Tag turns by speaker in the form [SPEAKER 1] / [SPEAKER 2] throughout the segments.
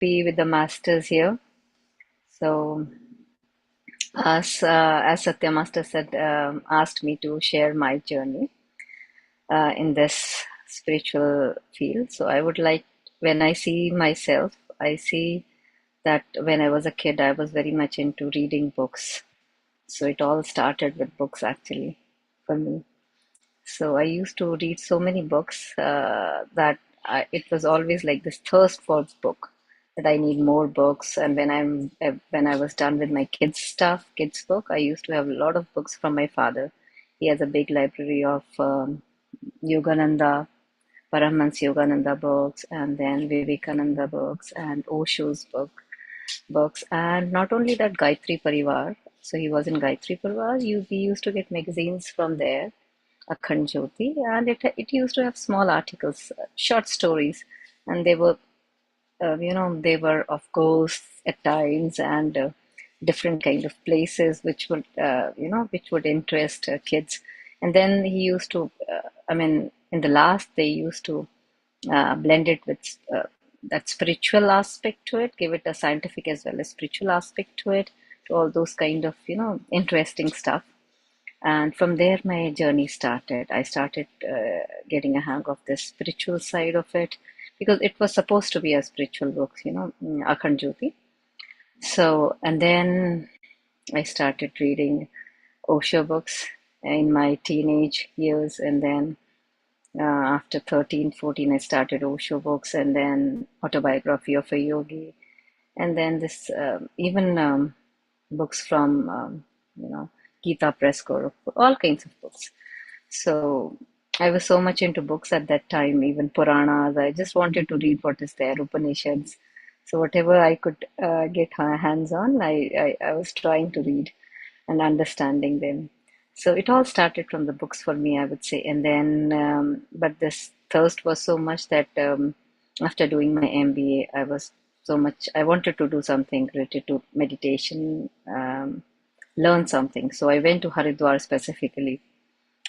[SPEAKER 1] be with the masters here. So, as Satya Master said, asked me to share my journey in this spiritual field. So, I would like, when I see myself, I see that when I was a kid, I was very much into reading books. So, it all started with books actually for me. So, I used to read so many books that it was always like this thirst for book, that I need more books. And when I was done with my kids stuff, kids book, I used to have a lot of books from my father. He has a big library of Yogananda, Paramahansa Yogananda books, and then Vivekananda books, and Osho's books, and not only that, Gayatri Parivar. So he was in Gayatri Parivar. We used to get magazines from there, Akhand Jyoti, and it used to have small articles, short stories, and they were of ghosts at times, and different kind of places which would interest kids. And then he used to, in the last, they used to blend it with that spiritual aspect to it, give it a scientific as well as spiritual aspect to it, to all those kind of interesting stuff. And from there, my journey started. I started getting a hang of the spiritual side of it, because it was supposed to be a spiritual book, Akhand Jyoti. So, and then I started reading Osho books in my teenage years. And then after 13, 14, I started Osho books, and then Autobiography of a Yogi. And then even books from, Gita Press Corp, all kinds of books. So I was so much into books at that time, even Puranas. I just wanted to read what is there, Upanishads. So whatever I could get my hands on, I was trying to read and understanding them. So it all started from the books for me, I would say. And then, but this thirst was so much that after doing my MBA, I wanted to do something related to meditation, learn something. So I went to Haridwar specifically.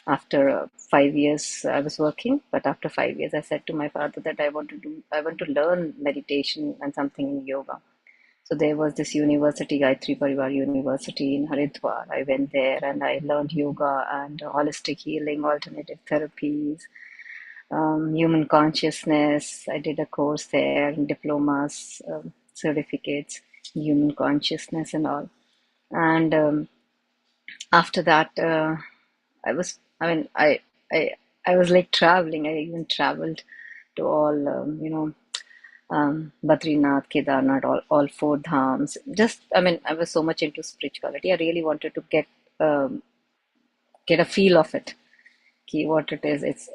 [SPEAKER 1] After 5 years, I was working, but after 5 years, I said to my father that I want to learn meditation and something in yoga. So there was this university, Gayatri Parivar University in Haridwar. I went there and I learned yoga and holistic healing, alternative therapies, human consciousness. I did a course there, diplomas, certificates, human consciousness and all. And after that, I was, I mean, I was like traveling. I even traveled to all, Badrinath, Kedarnath, all four dhams. I was so much into spirituality. I really wanted to um, get a feel of it. What it is.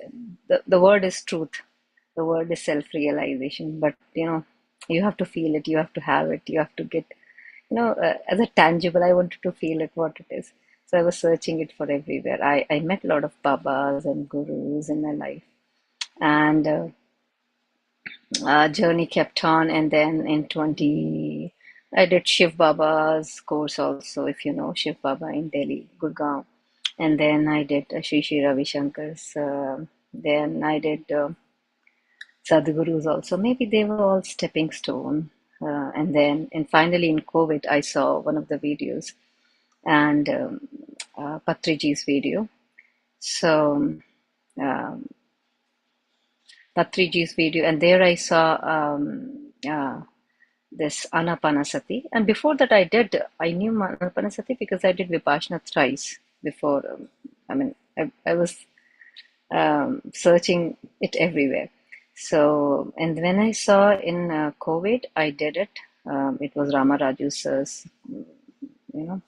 [SPEAKER 1] The word is truth. The word is self-realization. But you have to feel it. You have to have it. You have to get, as a tangible. I wanted to feel it, what it is. So I was searching it for everywhere. I met a lot of babas and gurus in my life, and journey kept on. And then in 20, I did Shiv Baba's course also, if you know Shiv Baba in Delhi, Gurgaon. And then I did Sri Ravi Shankar's. Then I did Sadhguru's also. Maybe they were all stepping stone. And finally in COVID, I saw one of the videos, and Patriji's video. So um, Patriji's video, and there I saw this Anapanasati. And before that, I knew Anapanasati because I did Vipassana thrice before. I was searching it everywhere. So, and when I saw in COVID, I did it. It was Rama Raju's, you know,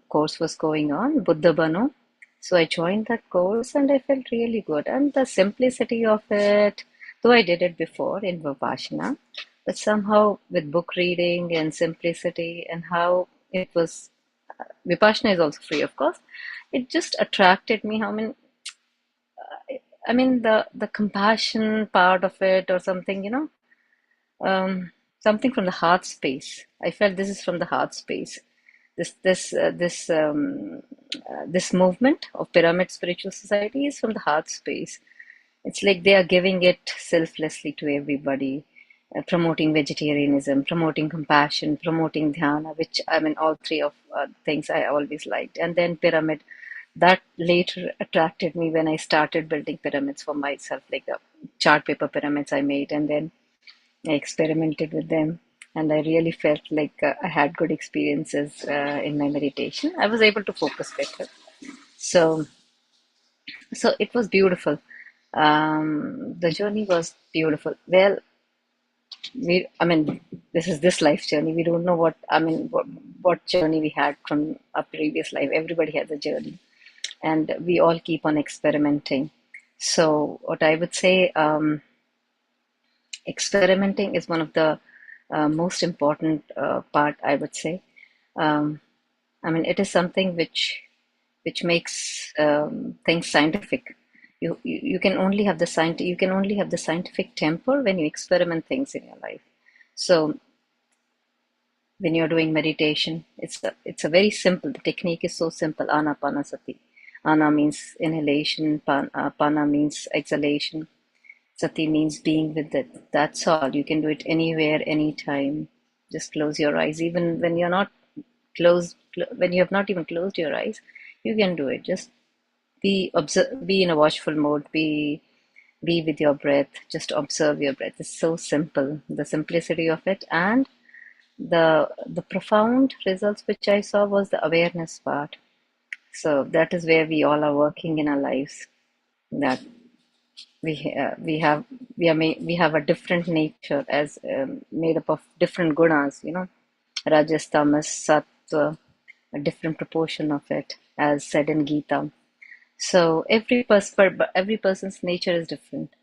[SPEAKER 1] course was going on, Buddha Banu. So I joined that course and I felt really good. And the simplicity of it, though I did it before in Vipassana, but somehow with book reading and simplicity and how it was, Vipassana is also free, of course. It just attracted me. The compassion part of it, or something, something from the heart space. I felt this is from the heart space. This movement of Pyramid Spiritual Society is from the heart space. It's like they are giving it selflessly to everybody. promoting vegetarianism, promoting compassion, promoting dhyana, which I mean, all three of things I always liked. And then pyramid, that later attracted me when I started building pyramids for myself, like the chart paper pyramids I made, and then I experimented with them. And I really felt like I had good experiences in my meditation. I was able to focus better. So, so it was beautiful. The journey was beautiful. Well, I mean, this is this life journey. We don't know what journey we had from a previous life. Everybody has a journey, and we all keep on experimenting. So, what I would say, experimenting is one of the most important part, I would say. Um, I mean, it is something which makes things scientific. You can only have the you can only have the scientific temper when you experiment things in your life. So when you're doing meditation, it's a very simple. The technique is so simple. Anapanasati. Ana means inhalation. Pana means exhalation. Sati means being with it. That's all. You can do it anywhere, anytime. Just close your eyes. Even when you're not closed, when you have not even closed your eyes, you can do it. Just be in a watchful mode. Be with your breath. Just observe your breath. It's so simple. The simplicity of it, and the profound results which I saw was the awareness part. So that is where we all are working in our lives. That we have a different nature as made up of different gunas, rajas, tamas, sattva, a different proportion of it, as said in Gita. So every person's nature is different,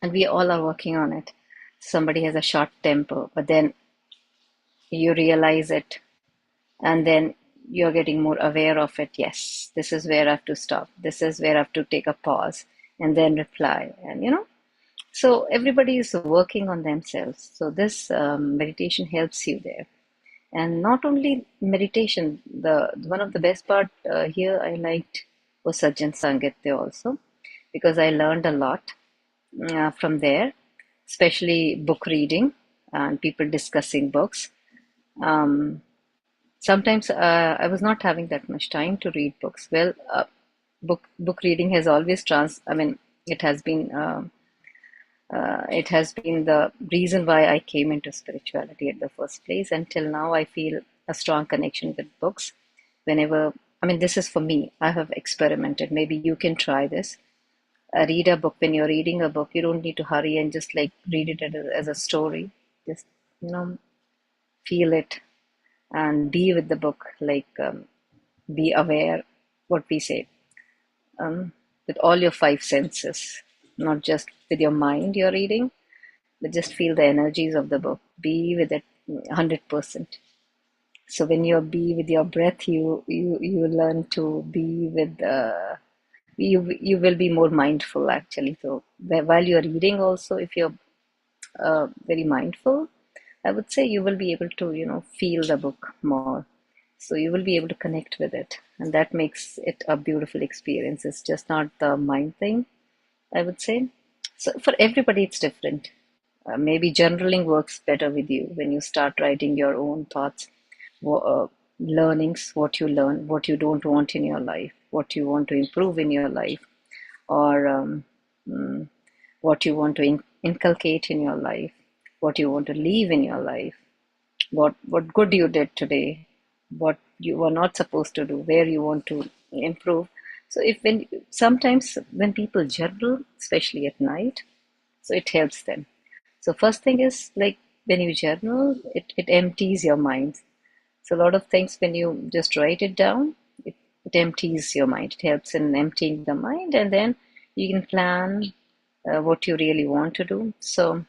[SPEAKER 1] and we all are working on it. Somebody has a short temper, but then you realize it, and then you're getting more aware of it. Yes, this is where I have to stop. This is where I have to take a pause and then reply. And so everybody is working on themselves. So this meditation helps you there. And not only meditation, the one of the best part here I liked was Sajjan Sangatya also, because I learned a lot from there, especially book reading and people discussing books. Um, Sometimes I was not having that much time to read books. Well, book reading has always I mean, it has been it has been the reason why I came into spirituality at the first place. Until now, I feel a strong connection with books. Whenever, I mean, this is for me. I have experimented. Maybe you can try this. Read a book. When you're reading a book, you don't need to hurry and just like read it as a story. Just feel it and be with the book. Like be aware. What we say, with all your five senses, not just with your mind. You're reading, but just feel the energies of the book. Be with it 100%. So when you be with your breath, you learn to be with. You will be more mindful actually. So while you're reading, also if you're very mindful, I would say you will be able to feel the book more. So you will be able to connect with it, and that makes it a beautiful experience. It's just not the mind thing, I would say. So for everybody, it's different. Maybe journaling works better with you when you start writing your own thoughts, learnings, what you learn, what you don't want in your life, what you want to improve in your life, or what you want to inculcate in your life, what you want to leave in your life, what good you did today, what you were not supposed to do, where you want to improve. So if when sometimes when people journal, especially at night, so it helps them. So first thing is like when you journal, it empties your mind. So a lot of things when you just write it down, it empties your mind. It helps in emptying the mind, and then you can plan what you really want to do. So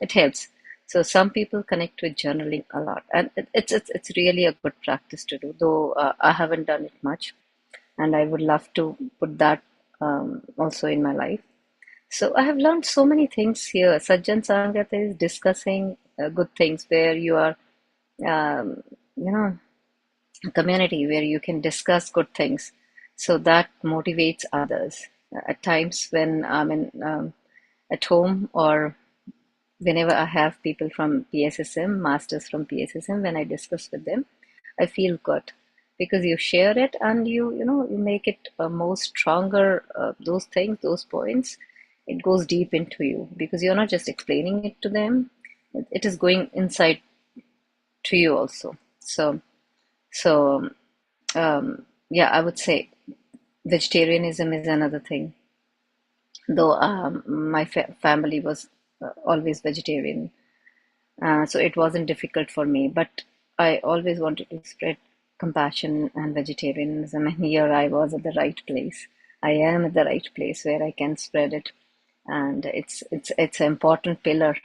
[SPEAKER 1] it helps. So some people connect with journaling a lot, and it's really a good practice to do. Though I haven't done it much, and I would love to put that also in my life. So I have learned so many things here. Sajjan Sangata is discussing good things where you are, um, you know, a community where you can discuss good things. So that motivates others. At times when I'm at home or whenever I have people from PSSM, masters from PSSM, when I discuss with them, I feel good because you share it and you make it more stronger. Those things, those points, it goes deep into you because you're not just explaining it to them; it is going inside to you also. So, yeah, I would say vegetarianism is another thing. Though my family was always vegetarian, so it wasn't difficult for me. But I always wanted to spread compassion and vegetarianism, and here I was at the right place. I am at the right place where I can spread it, and it's an important pillar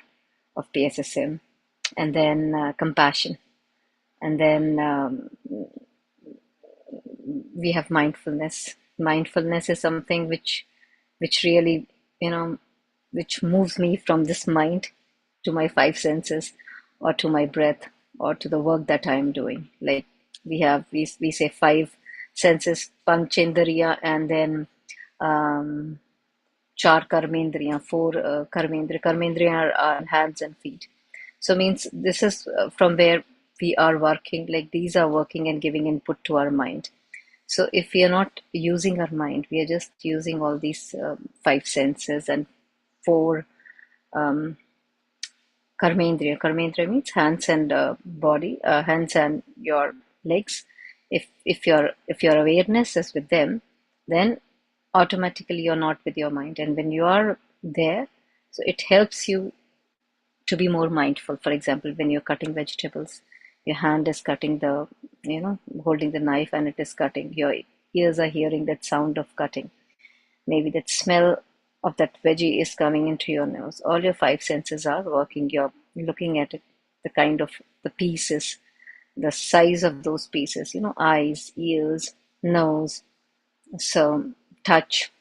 [SPEAKER 1] of PSSM. And then compassion, and then we have mindfulness. Mindfulness is something which really, you know, which moves me from this mind to my five senses, or to my breath, or to the work that I am doing. Like we say five senses, panchendriya, and then um, char karmendriya, four karmendriya. Karmendriya are hands and feet. So means this is from where we are working. Like these are working and giving input to our mind. So if we are not using our mind, we are just using all these five senses and four karmendriya. Karmendriya means hands and body, hands and your legs. If your awareness is with them, then automatically you're not with your mind. And when you are there, so it helps you to be more mindful. For example, when you're cutting vegetables, your hand is cutting holding the knife, and it is cutting. Your ears are hearing that sound of cutting. Maybe that smell of that veggie is coming into your nose. All your five senses are working. You're looking at it, the kind of the pieces, the size of those pieces, eyes, ears, nose, so touch,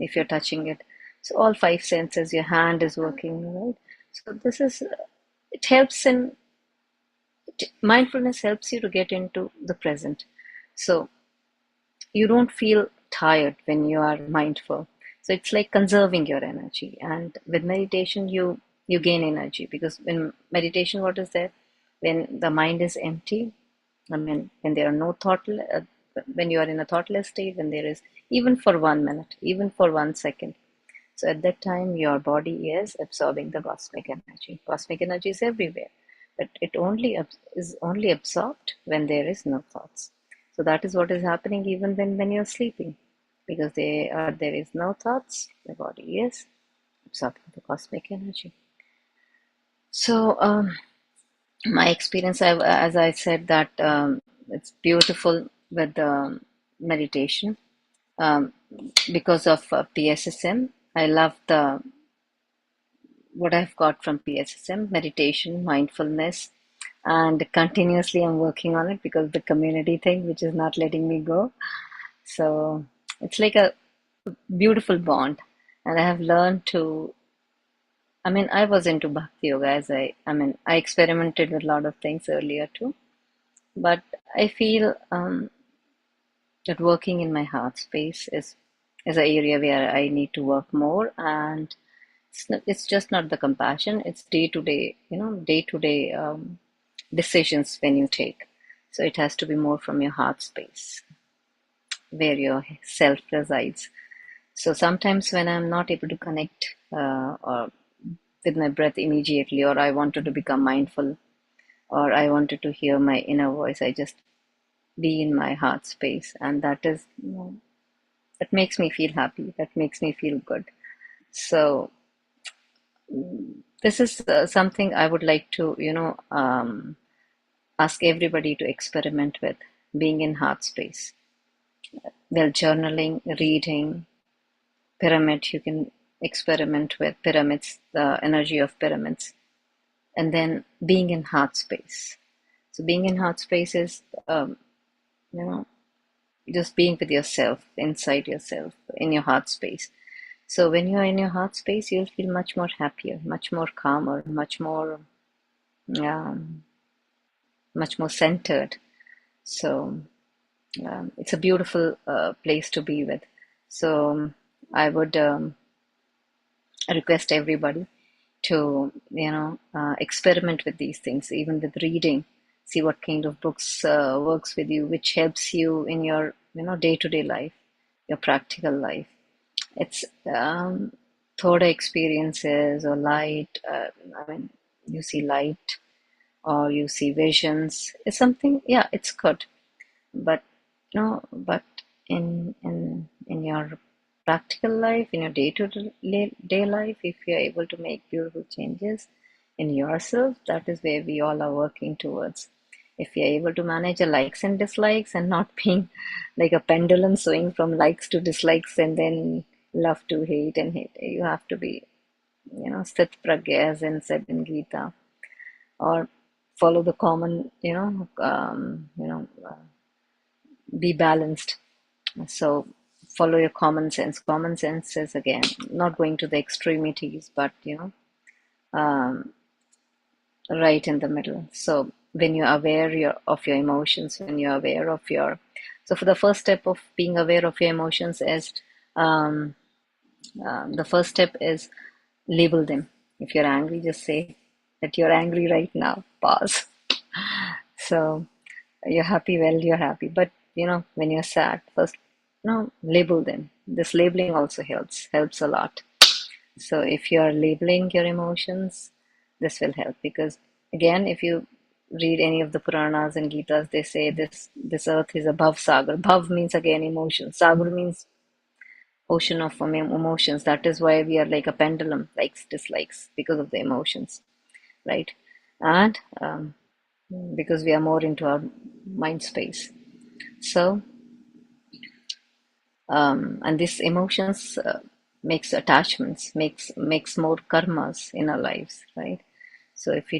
[SPEAKER 1] if you're touching it. So all five senses, your hand is working, right? So it helps in, mindfulness helps you to get into the present. So you don't feel tired when you are mindful. So it's like conserving your energy. And with meditation, you gain energy, because in meditation, what is there? When the mind is empty, I mean, when there are no thought, when you are in a thoughtless state, when there is, even for 1 minute, even for 1 second. So at that time, your body is absorbing the cosmic energy. Cosmic energy is everywhere, but it is only absorbed when there is no thoughts. So that is what is happening even when you're sleeping, because there is no thoughts. The body is absorbing the cosmic energy. So my experience, as I said, that it's beautiful with meditation, um, because of PSSM. I love the what I've got from PSSM: meditation, mindfulness, and continuously I'm working on it because the community thing, which is not letting me go. So it's like a beautiful bond, and I have learned to. I mean, I was into Bhakti Yoga, I experimented with a lot of things earlier too, but I feel that working in my heart space is an area where I need to work more. And it's just not the compassion, it's day to day decisions when you take. So it has to be more from your heart space, where your self resides. So sometimes when I'm not able to connect or with my breath immediately, or I wanted to become mindful, or I wanted to hear my inner voice, I just be in my heart space, and that makes me feel happy. That makes me feel good. So this is something I would like to, ask everybody to experiment with, being in heart space. Well, journaling, reading, pyramid, you can experiment with pyramids, the energy of pyramids, and then being in heart space. So being in heart space is, you know, just being with yourself, inside yourself, in your heart space. So when you're in your heart space, you'll feel much more happier, much more calmer, um, much more centered. So it's a beautiful place to be with. So I would request everybody, to, experiment with these things, even with reading. See what kind of books works with you, which helps you in your, day-to-day life, your practical life. It's Thoda experiences or light. I mean, you see light or you see visions. It's something, yeah, it's good. But but in your practical life, in your day-to-day life, if you're able to make beautiful changes in yourself, that is where we all are working towards. If you're able to manage the likes and dislikes and not being like a pendulum swing from likes to dislikes and then love to hate and hate, you have to be, sthit pragya, as in said in Gita, or follow the common, be balanced. So follow your common sense. Common sense is, again, not going to the extremities, but right in the middle. So when you're aware of your emotions, when you're aware of your, so for the first step of being aware of your emotions is, um, the first step is label them. If you're angry, just say that you're angry right now. Pause. So you're happy, well, you're happy. But when you're sad, first, label them. This labeling also helps a lot. So if you're labeling your emotions, this will help, because again, if you read any of the Puranas and Gitas, they say this earth is above Sagar. Bhav means again emotion. Sagar means ocean of emotions. That is why we are like a pendulum, likes, dislikes, because of the emotions, right? And because we are more into our mind space. So, and these emotions makes attachments, makes more karmas in our lives, right? So if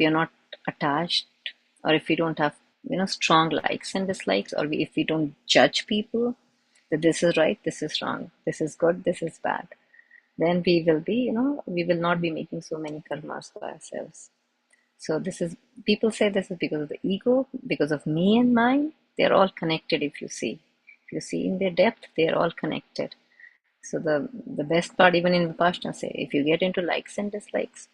[SPEAKER 1] you're not attached, or if we don't have strong likes and dislikes, or if we don't judge people that this is right, this is wrong, this is good, this is bad, then we will not be making so many karmas for ourselves. So this is, people say this is because of the ego, because of me and mine. They're all connected. If you see in their depth, they're all connected. So the best part, even in Vipassana, say, if you get into likes and dislikes,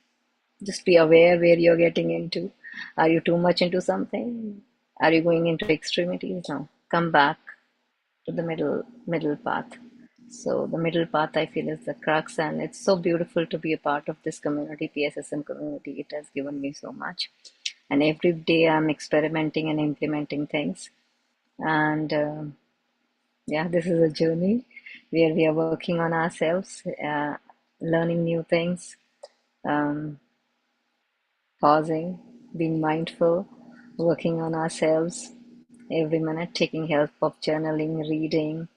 [SPEAKER 1] just be aware where you're getting into. Are you too much into something? Are you going into extremities? No. Come back to the middle path. So the middle path, I feel, is the crux, and it's so beautiful to be a part of this community, PSSM community. It has given me so much, and every day I'm experimenting and implementing things. And yeah, this is a journey where we are working on ourselves, learning new things, um, pausing, being mindful, working on ourselves every minute, taking help of journaling, reading,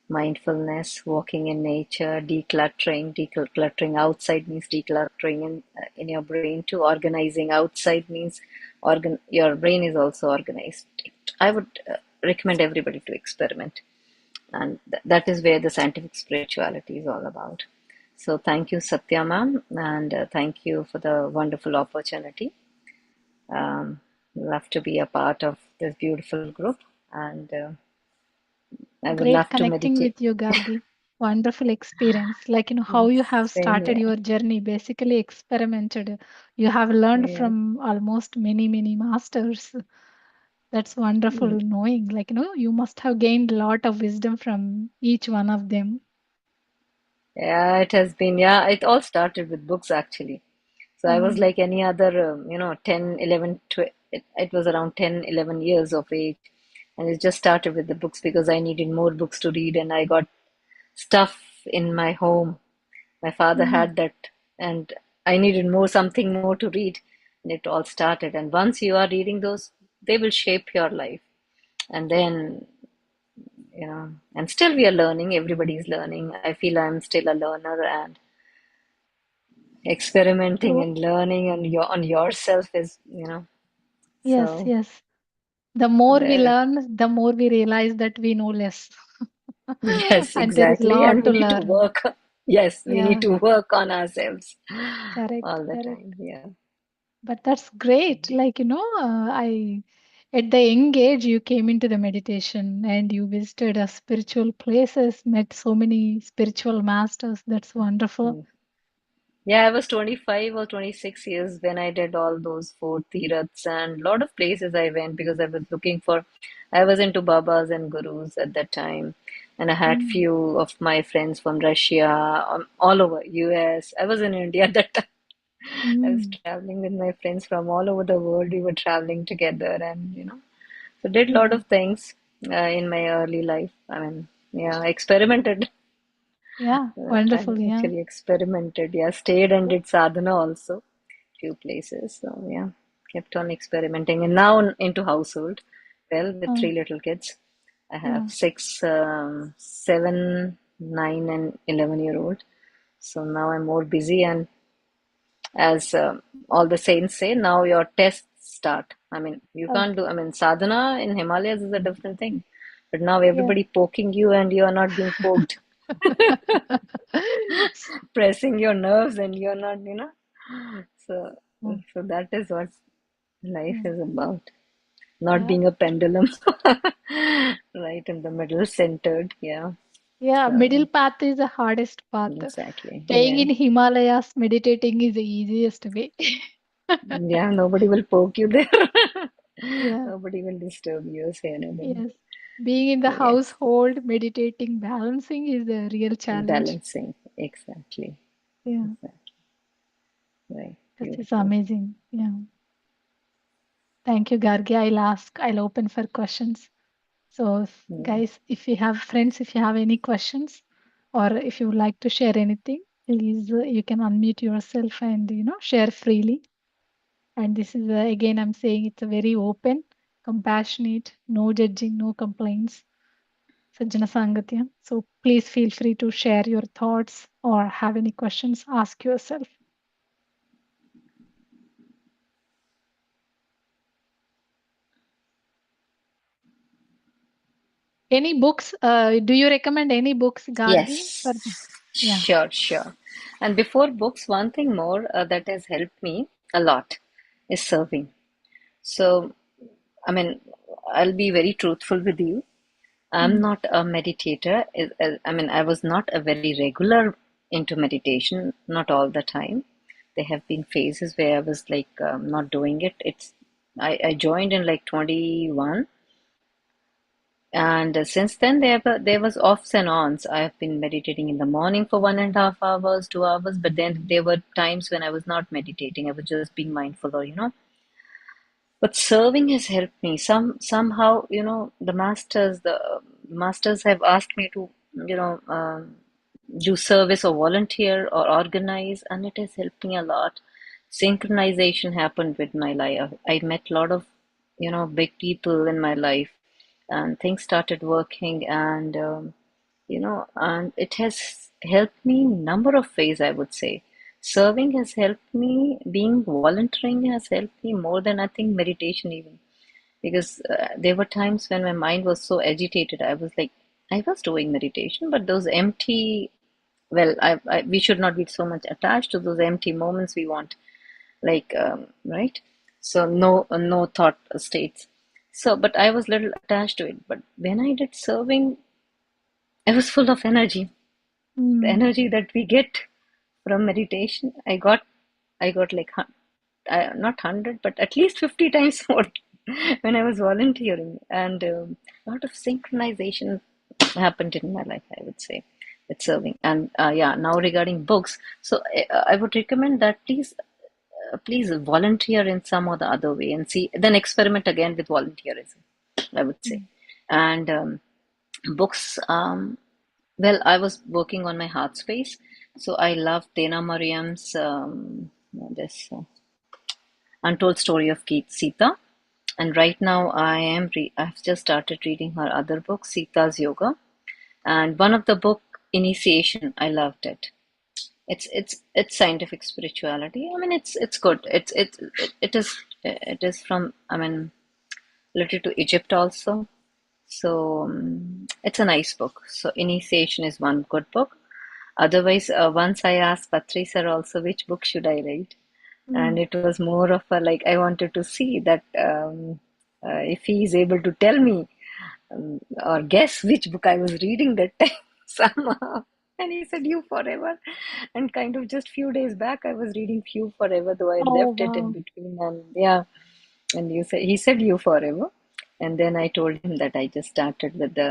[SPEAKER 1] mindfulness, walking in nature, decluttering outside means decluttering in your brain too. Organizing outside means your brain is also organized. I would recommend everybody to experiment, and that is where the scientific spirituality is all about. So thank you, Satya ma'am, and thank you for the wonderful opportunity. Love to be a part of this beautiful group, and I would
[SPEAKER 2] Great
[SPEAKER 1] love to
[SPEAKER 2] connecting
[SPEAKER 1] meditate.
[SPEAKER 2] with you, Gargi. Wonderful experience. Like, how you have
[SPEAKER 1] Same
[SPEAKER 2] started
[SPEAKER 1] here.
[SPEAKER 2] your journey, basically experimented. You have learned
[SPEAKER 1] Yeah.
[SPEAKER 2] from almost many, many masters. That's wonderful knowing. Like, you must have gained a lot of wisdom from each one of them.
[SPEAKER 1] Yeah, it has been. Yeah, it all started with books actually. So I was
[SPEAKER 2] Mm,
[SPEAKER 1] like any other, 10, 11, it was around 10, 11 years of age. And it just started with the books because I needed more books to read, and I got stuff in my home. My father
[SPEAKER 2] mm,
[SPEAKER 1] had that, and I needed something more to read. And it all started. And once you are reading those, they will shape your life. And then, and still we are learning. Everybody's learning. I feel I'm still a learner, and experimenting
[SPEAKER 2] true.
[SPEAKER 1] and learning on yourself is,
[SPEAKER 2] Yes,
[SPEAKER 1] so
[SPEAKER 2] yes. The more we
[SPEAKER 1] there.
[SPEAKER 2] learn, the more we realize that we know less.
[SPEAKER 1] Yes,
[SPEAKER 2] And there is a
[SPEAKER 1] exactly. And
[SPEAKER 2] lot
[SPEAKER 1] we
[SPEAKER 2] to
[SPEAKER 1] need to
[SPEAKER 2] learn.
[SPEAKER 1] work. Yes, we need
[SPEAKER 2] Yeah,
[SPEAKER 1] to work on ourselves
[SPEAKER 2] correct,
[SPEAKER 1] all the
[SPEAKER 2] correct.
[SPEAKER 1] time. Yeah.
[SPEAKER 2] But that's great. Like, I at the young age you came into the meditation and you visited spiritual places, met so many spiritual masters. That's wonderful.
[SPEAKER 1] Mm. Yeah, I was 25 or 26 years when I did all those four Tirths, and a lot of places I went because I was looking for, I was into Babas and Gurus at that time. And I had
[SPEAKER 2] Mm.
[SPEAKER 1] few of my friends from Russia, all over US. I was in India at that time. I was
[SPEAKER 2] Mm.
[SPEAKER 1] traveling with my friends from all over the world. We were traveling together and, so did a lot
[SPEAKER 2] Yeah.
[SPEAKER 1] of things in my early life. I mean, yeah, I experimented.
[SPEAKER 2] Yeah.
[SPEAKER 1] I
[SPEAKER 2] Wonderful. Yeah.
[SPEAKER 1] actually experimented. Yeah, stayed and did sadhana also, few places. So yeah, kept on experimenting. And now into household. Well, with
[SPEAKER 2] Uh,
[SPEAKER 1] three little kids. I have
[SPEAKER 2] yeah.
[SPEAKER 1] 6, 7, 9, and 11-year-old. So now I'm more busy, and as all the saints say, now your tests start. I mean, you can't
[SPEAKER 2] Okay.
[SPEAKER 1] do. I mean, sadhana in Himalayas is a different thing, but now
[SPEAKER 2] Yeah.
[SPEAKER 1] everybody poking you, and you are not being poked, pressing your nerves, and you're not. So,
[SPEAKER 2] Yeah.
[SPEAKER 1] so that is what life
[SPEAKER 2] Yeah.
[SPEAKER 1] is about. Not
[SPEAKER 2] Yeah.
[SPEAKER 1] being a pendulum, right in the middle, centered. Yeah.
[SPEAKER 2] Yeah.
[SPEAKER 1] So
[SPEAKER 2] Middle path is the hardest path.
[SPEAKER 1] exactly.
[SPEAKER 2] Staying
[SPEAKER 1] Yeah.
[SPEAKER 2] in Himalayas, meditating is the easiest way.
[SPEAKER 1] Yeah. Nobody will poke you there.
[SPEAKER 2] Yeah.
[SPEAKER 1] Nobody will disturb you or say anything.
[SPEAKER 2] Yes. Being in the
[SPEAKER 1] So yes,
[SPEAKER 2] household, meditating, balancing is the real challenge.
[SPEAKER 1] balancing. Exactly.
[SPEAKER 2] Yeah.
[SPEAKER 1] Exactly. Right.
[SPEAKER 2] That is
[SPEAKER 1] Beautiful.
[SPEAKER 2] amazing. Yeah. Thank you, Gargi. I'll open for questions. So,
[SPEAKER 1] Yeah.
[SPEAKER 2] guys, if you have friends, if you have any questions or if you would like to share anything, please you can unmute yourself and share freely. And this is again, I'm saying it's a very open, compassionate, no judging, no complaints, Sajjana Sangatya. So please feel free to share your thoughts or have any questions, ask yourself. Any books? Do you recommend any books, Gargi?
[SPEAKER 1] Yes.
[SPEAKER 2] Yeah.
[SPEAKER 1] Sure, sure. And before books, one thing more that has helped me a lot is serving. So, I mean, I'll be very truthful with you. I'm
[SPEAKER 2] Mm,
[SPEAKER 1] not a meditator. I mean, I was not a very regular into meditation, not all the time. There have been phases where I was like not doing it. I joined in like 21, and since then there was offs and ons. I have been meditating in the morning for 1.5 hours, 2 hours, but then there were times when I was not meditating. I was just being mindful, or but serving has helped me somehow. The masters have asked me to do service or volunteer or organize, and it has helped me a lot. Synchronization happened with my life. I met a lot of big people in my life, and things started working, and it has helped me number of ways, I would say. Serving has helped me, being volunteering has helped me more than I think meditation even. Because there were times when my mind was so agitated, I was like, I was doing meditation, but those empty, well, we should not be so much attached to those empty moments we want, like, right? So no thought states. So, but I was little attached to it. But when I did serving, I was full of energy. The
[SPEAKER 2] mm,
[SPEAKER 1] energy that we get from meditation, I got like not 100, but at least 50 times more when I was volunteering, and a lot of synchronization happened in my life, I would say, with serving. And yeah, now regarding books, so I would recommend that please volunteer in some or the other way, and see, then experiment again with volunteerism, I would say.
[SPEAKER 2] mm,
[SPEAKER 1] And books, well, I was working on my heart space, so I love Thena Mariam's this Untold Story of Sita. And right now I've just started reading her other book, Sita's Yoga. And one of the book, Initiation, I loved it. It's scientific spirituality. I mean, it's good. It is from, I mean, related to Egypt also. So it's a nice book. So Initiation is one good book. Otherwise, once I asked Patri sir also which book should I read, and
[SPEAKER 2] mm.
[SPEAKER 1] it was more of a like I wanted to see that if he is able to tell me or guess which book I was reading that time somehow. And he said, "You forever." And kind of just few days back, I was reading "You Forever," though I
[SPEAKER 2] Oh,
[SPEAKER 1] left it in
[SPEAKER 2] wow.
[SPEAKER 1] between. And yeah, and he said "You Forever," and then I told him that I just started with the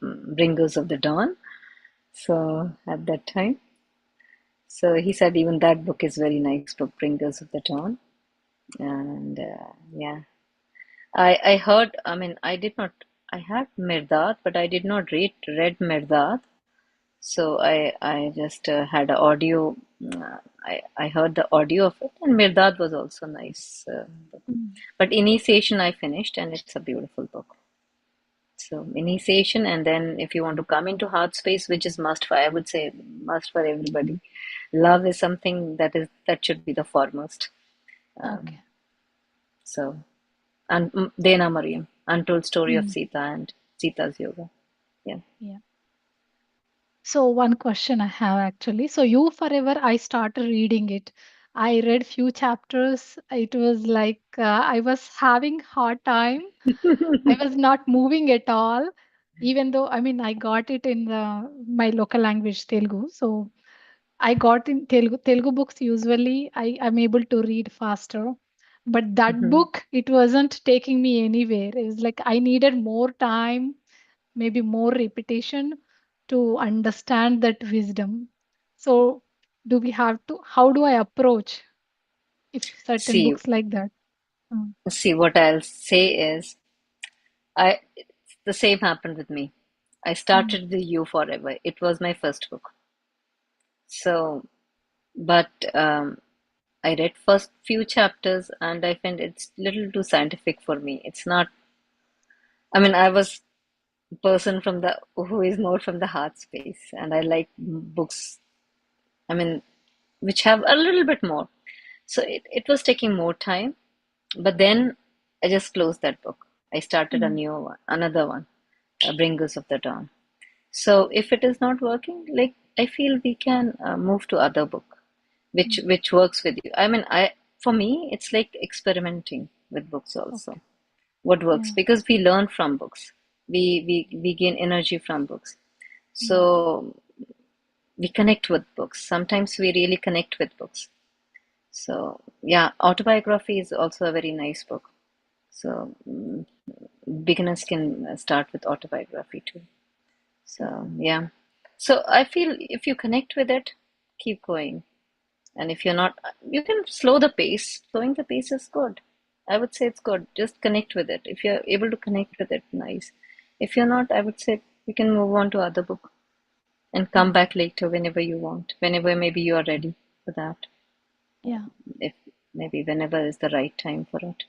[SPEAKER 1] Bringers of the Dawn. So at that time, so he said even that book is very nice book, Bringers of the Dawn. And yeah, I heard. I mean, I did not. I had Mirdad, but I did not read Mirdad. So I just had an audio. I heard the audio of it, and Mirdad was also nice book.
[SPEAKER 2] Mm.
[SPEAKER 1] But Initiation I finished, and it's a beautiful book. So Initiation, and then if you want to come into heart space, which is must for, I would say must for everybody. Love is something that should be the foremost.
[SPEAKER 2] Okay.
[SPEAKER 1] So and Thena Marim, Untold Story of
[SPEAKER 2] Mm.
[SPEAKER 1] Sita and Sita's Yoga. Yeah.
[SPEAKER 2] Yeah. So one question I have actually. So You Forever, I started reading it. I read few chapters. It was like I was having hard time. I was not moving at all, even though I mean I got it in my local language Telugu. So I got in Telugu. Telugu books usually I'm able to read faster, but that
[SPEAKER 1] Mhm.
[SPEAKER 2] book it wasn't taking me anywhere. It was like I needed more time, maybe more repetition to understand that wisdom. So do we have to? How do I approach if certain
[SPEAKER 1] See,
[SPEAKER 2] books like that? Mm,
[SPEAKER 1] see, what I'll say is, the same happened with me. I
[SPEAKER 2] mm,
[SPEAKER 1] started the You Forever. It was my first book. So, but I read first few chapters and I find it's little too scientific for me. It's not. I mean, I was a person from the who is more from the heart space, and I like books. I mean, which have a little bit more. So it was taking more time. But then I just closed that book. I started a
[SPEAKER 2] mm,
[SPEAKER 1] new one, another one, Bringers of the Dawn. So if it is not working, like I feel we can move to other book,
[SPEAKER 2] mm.
[SPEAKER 1] which works with you. I mean, I for me it's like experimenting with books also.
[SPEAKER 2] Okay.
[SPEAKER 1] What works
[SPEAKER 2] Yeah.
[SPEAKER 1] because we learn from books. We gain energy from books.
[SPEAKER 2] Mm,
[SPEAKER 1] So we connect with books. Sometimes we really connect with books. So yeah, autobiography is also a very nice book. So beginners can start with autobiography too. So yeah. So I feel if you connect with it, keep going. And if you're not, you can slow the pace. Slowing the pace is good. I would say it's good. Just connect with it. If you're able to connect with it, nice. If you're not, I would say you can move on to other book and
[SPEAKER 2] yeah.
[SPEAKER 1] come back later whenever you want. Whenever maybe you are ready for that.
[SPEAKER 2] Yeah.
[SPEAKER 1] If maybe whenever is the right time for it.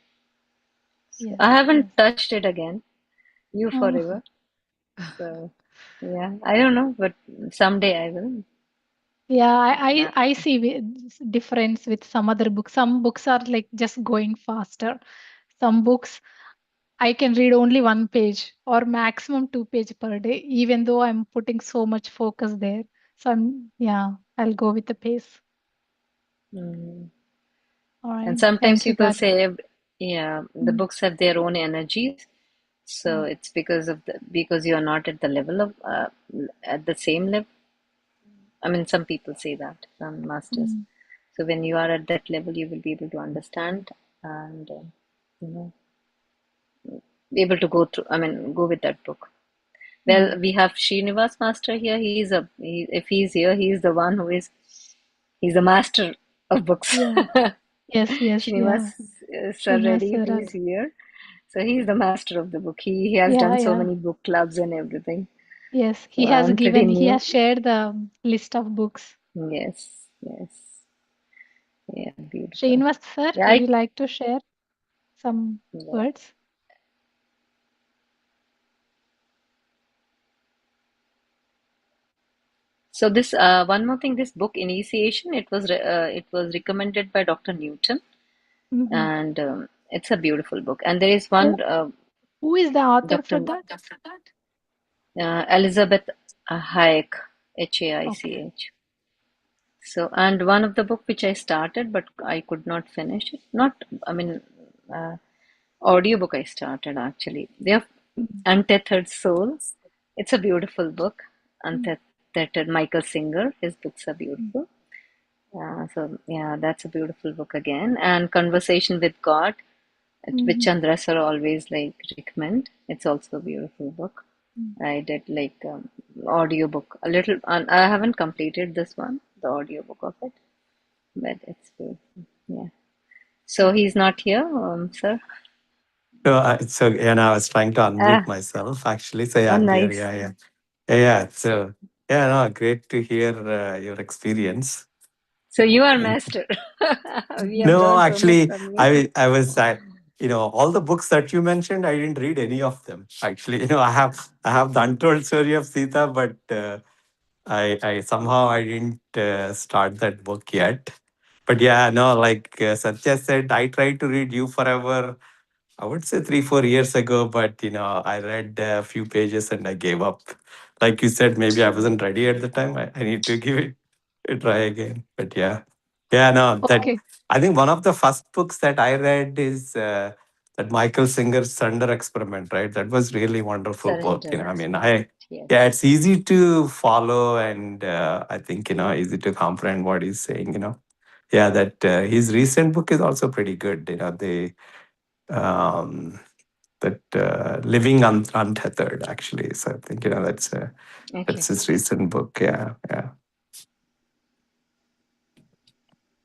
[SPEAKER 1] So
[SPEAKER 2] Yes.
[SPEAKER 1] I
[SPEAKER 2] Yes.
[SPEAKER 1] haven't touched it again. You
[SPEAKER 2] Oh.
[SPEAKER 1] forever. So yeah, I don't know, but someday I will.
[SPEAKER 2] Yeah,
[SPEAKER 1] Uh,
[SPEAKER 2] I see difference with some other books. Some books are like just going faster. Some books I can read only one page or maximum two page per day, even though I'm putting so much focus there. So yeah, I'll go with the pace.
[SPEAKER 1] mm.
[SPEAKER 2] All
[SPEAKER 1] And
[SPEAKER 2] right.
[SPEAKER 1] sometimes
[SPEAKER 2] Thank you,
[SPEAKER 1] people
[SPEAKER 2] God.
[SPEAKER 1] say, yeah, the
[SPEAKER 2] Mm,
[SPEAKER 1] books have their own energies. So
[SPEAKER 2] yeah.
[SPEAKER 1] it's because you're not at the level of at the same level. I mean, some people say that, some masters.
[SPEAKER 2] Mm,
[SPEAKER 1] So when you are at that level, you will be able to understand and you know be able to go through. I mean, go with that book.
[SPEAKER 2] mm.
[SPEAKER 1] Well, we have Srinivas Master here. If he's here, he's the one who is, he's the master of books.
[SPEAKER 2] Yeah. Yes, yes,
[SPEAKER 1] Srinivas
[SPEAKER 2] yeah.
[SPEAKER 1] Sir
[SPEAKER 2] Srinivas
[SPEAKER 1] Reddy,
[SPEAKER 2] sir.
[SPEAKER 1] who is here. So he's the master of the book. He has
[SPEAKER 2] Yeah,
[SPEAKER 1] done so
[SPEAKER 2] yeah.
[SPEAKER 1] many book clubs and everything.
[SPEAKER 2] Yes,
[SPEAKER 1] So
[SPEAKER 2] he has
[SPEAKER 1] I'm pretty
[SPEAKER 2] given, he
[SPEAKER 1] new.
[SPEAKER 2] has shared the list of books.
[SPEAKER 1] Yes, yes. Yeah, beautiful.
[SPEAKER 2] Srinivas sir,
[SPEAKER 1] Yeah,
[SPEAKER 2] would you like to share some
[SPEAKER 1] yeah.
[SPEAKER 2] words?
[SPEAKER 1] So this one more thing, this book Initiation, it was recommended by Dr. Newton,
[SPEAKER 2] Mhm.
[SPEAKER 1] and it's a beautiful book. And there is
[SPEAKER 2] Who
[SPEAKER 1] one
[SPEAKER 2] who is the author for
[SPEAKER 1] Dr.
[SPEAKER 2] that?
[SPEAKER 1] Elizabeth Haich,
[SPEAKER 2] Okay.
[SPEAKER 1] Haich. So, and one of the book which I started, but I could not finish it. Not, I mean, uh, audiobook I started actually. They have
[SPEAKER 2] Mm.
[SPEAKER 1] Untethered Soul. It's a beautiful book.
[SPEAKER 2] Mm,
[SPEAKER 1] Untethered Michael Singer. His books are
[SPEAKER 2] mm,
[SPEAKER 1] beautiful. So yeah, that's a beautiful book again. And Conversation with God, which
[SPEAKER 2] mm,
[SPEAKER 1] Chandra sir always like recommend. It's also a beautiful book.
[SPEAKER 2] mm.
[SPEAKER 1] I did like audio book a little. I haven't completed this one, the audio book of it, but it's beautiful. Yeah. So he's not here, sir.
[SPEAKER 3] So and I was trying to unmute
[SPEAKER 1] Ah,
[SPEAKER 3] myself actually. So yeah,
[SPEAKER 1] oh,
[SPEAKER 3] I'm here.
[SPEAKER 1] nice.
[SPEAKER 3] Yeah, yeah, yeah, yeah. So yeah, no, great to hear your experience.
[SPEAKER 1] So you are
[SPEAKER 3] And
[SPEAKER 1] master. We have
[SPEAKER 3] no,
[SPEAKER 1] learned so much
[SPEAKER 3] actually,
[SPEAKER 1] from you.
[SPEAKER 3] I was all the books that you mentioned, I didn't read any of them. Actually, I have the Untold Story of Sita, but I somehow I didn't start that book yet. But yeah, no, like Satya said, I tried to read You Forever. I would say 3, 4 years ago, but I read a few pages and I gave up. Like you said, maybe I wasn't ready at the time. I need to give it a try again. But yeah, yeah, no, that
[SPEAKER 2] Okay.
[SPEAKER 3] I think one of the first books that I read is that Michael Singer's Thunder Experiment. Right, that was really wonderful book.
[SPEAKER 1] Surrender
[SPEAKER 3] I mean,
[SPEAKER 1] experiment. Yes.
[SPEAKER 3] yeah, it's easy to follow and I think easy to comprehend what he's saying. Yeah, that his recent book is also pretty good. Um, that living untethered actually. So I think that's
[SPEAKER 1] Okay.
[SPEAKER 3] his recent book. Yeah, yeah.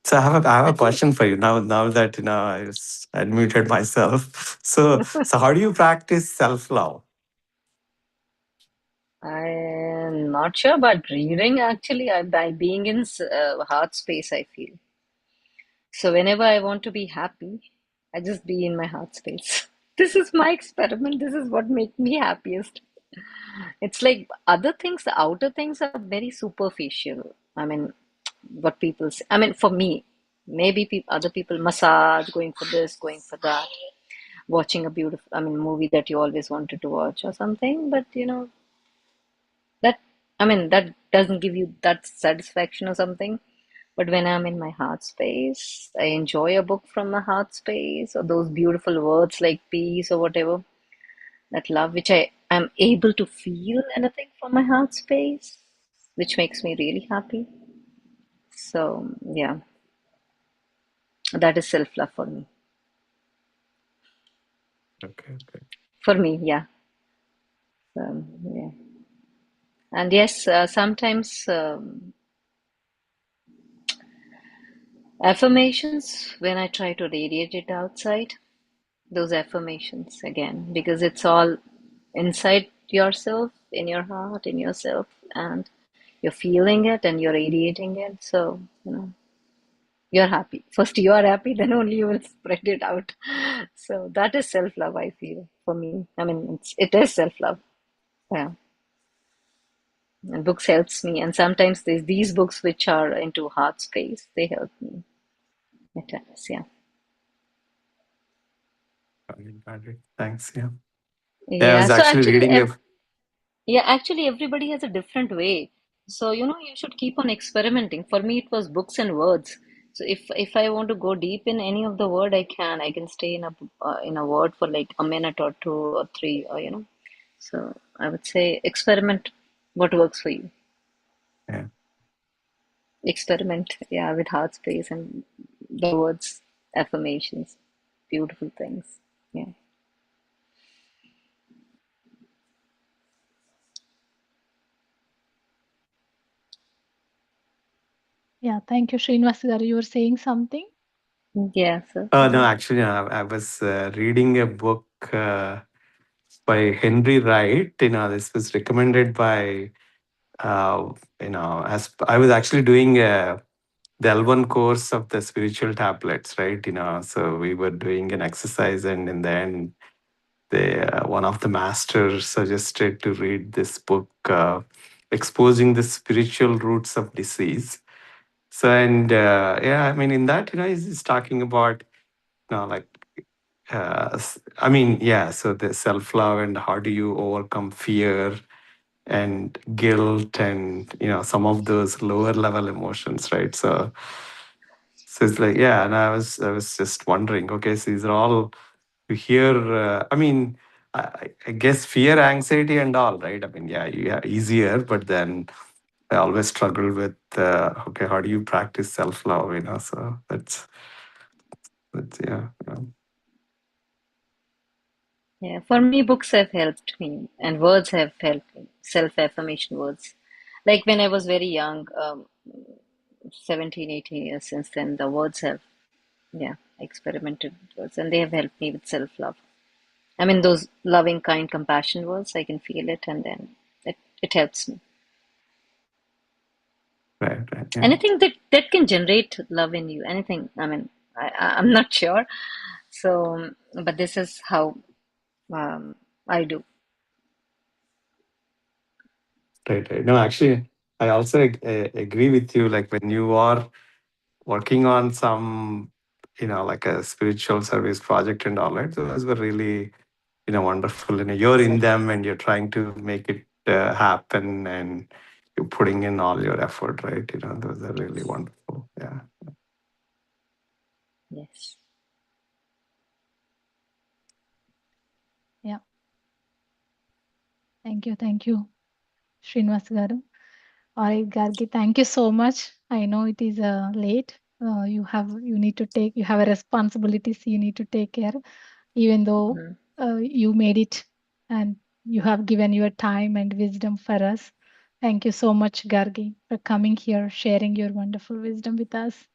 [SPEAKER 3] So I have a
[SPEAKER 1] I think
[SPEAKER 3] question for you now that I admitted myself. So how do you practice self love?
[SPEAKER 1] I'm not sure about reading actually. By being in heart space, I feel. So whenever I want to be happy, I just be in my heart space. This is my experiment. This is what makes me happiest. It's like other things, the outer things are very superficial. I mean, what people say. I mean, for me, maybe other people massage, going for this, going for that, watching a beautiful, I mean, movie that you always wanted to watch or something. But that, I mean, that doesn't give you that satisfaction or something. But when I'm in my heart space, I enjoy a book from my heart space or those beautiful words like peace or whatever, that love which I am able to feel anything from my heart space, which makes me really happy. So, yeah, that is self love for me.
[SPEAKER 3] Okay, okay.
[SPEAKER 1] For me, yeah. Yeah. And yes, sometimes affirmations when I try to radiate it outside, those affirmations again, because it's all inside yourself, in your heart, in yourself, and you're feeling it and you're radiating it. So, you're happy. First, you are happy, then only you will spread it out. So, that is self love, I feel, for me. I mean, it is self love. Yeah. And books helps me. And sometimes there's these books which are into heart space, they help me at times. Yeah.
[SPEAKER 3] Got it. Thanks. Yeah. Yeah, I
[SPEAKER 1] Yeah.
[SPEAKER 3] was
[SPEAKER 1] So,
[SPEAKER 3] actually
[SPEAKER 1] actually,
[SPEAKER 3] reading a.
[SPEAKER 1] yeah, actually, everybody has a different way. So, you should keep on experimenting. For me, it was books and words. So, if I want to go deep in any of the word, I can. I can stay in a word for like a minute or two or three, or. So, I would say experiment what works for you.
[SPEAKER 3] Yeah.
[SPEAKER 1] Experiment, yeah, with heart space and the words, affirmations, beautiful things. Yeah.
[SPEAKER 2] Yeah, thank you, Srinivas. You were saying something?
[SPEAKER 1] Yeah, so
[SPEAKER 3] No, actually, I was reading a book by Henry Wright. This was recommended by as I was actually doing the L1 course of the spiritual tablets, right? So we were doing an exercise, and in the end, one of the masters suggested to read this book, Exposing the Spiritual Roots of Disease. So, and yeah, I mean, in that, he's talking about, like, I mean, yeah, so the self love and how do you overcome fear and guilt and some of those lower level emotions, right? So it's like, yeah, and I was just wondering, okay, so these are all you hear. I mean, I guess fear, anxiety, and all, right? I mean, yeah, easier, but then I always struggle with okay, how do you practice self love? So that's yeah.
[SPEAKER 1] Yeah, for me, books have helped me, and words have helped me. Self-affirmation words. Like when I was very young, 17, 18 years since then, the words have, yeah, experimented with words, and they have helped me with self-love. I mean, those loving, kind, compassion words, I can feel it, and then it helps me.
[SPEAKER 3] Right, yeah.
[SPEAKER 1] Anything that can generate love in you, anything. I mean, I'm not sure. So, but this is how I do.
[SPEAKER 3] Right. No, actually, I also agree with you. Like when you are working on some, like a spiritual service project and all that, those were really, wonderful. You're in them and you're trying to make it happen, and you're putting in all your effort, right? Those are really wonderful. Yeah.
[SPEAKER 1] Yes.
[SPEAKER 2] Yeah. Thank you, Srinivas garu. All right, Gargee, thank you so much. I know it is late. You have a responsibilities you need to take care. Even though
[SPEAKER 1] Mhm.
[SPEAKER 2] you made it, and you have given your time and wisdom for us. Thank you so much, Gargee, for coming here, sharing your wonderful wisdom with us.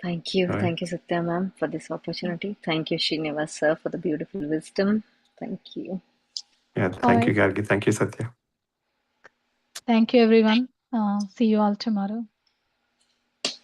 [SPEAKER 1] Thank you.
[SPEAKER 3] Right.
[SPEAKER 1] Thank you, Satya ma'am, for this opportunity. Thank you, Srinivas sir, for the beautiful wisdom. Thank you.
[SPEAKER 3] Yeah.
[SPEAKER 2] All
[SPEAKER 3] Thank you,
[SPEAKER 2] right.
[SPEAKER 3] Gargi. Thank you, Satya.
[SPEAKER 2] Thank you, everyone. See you all tomorrow.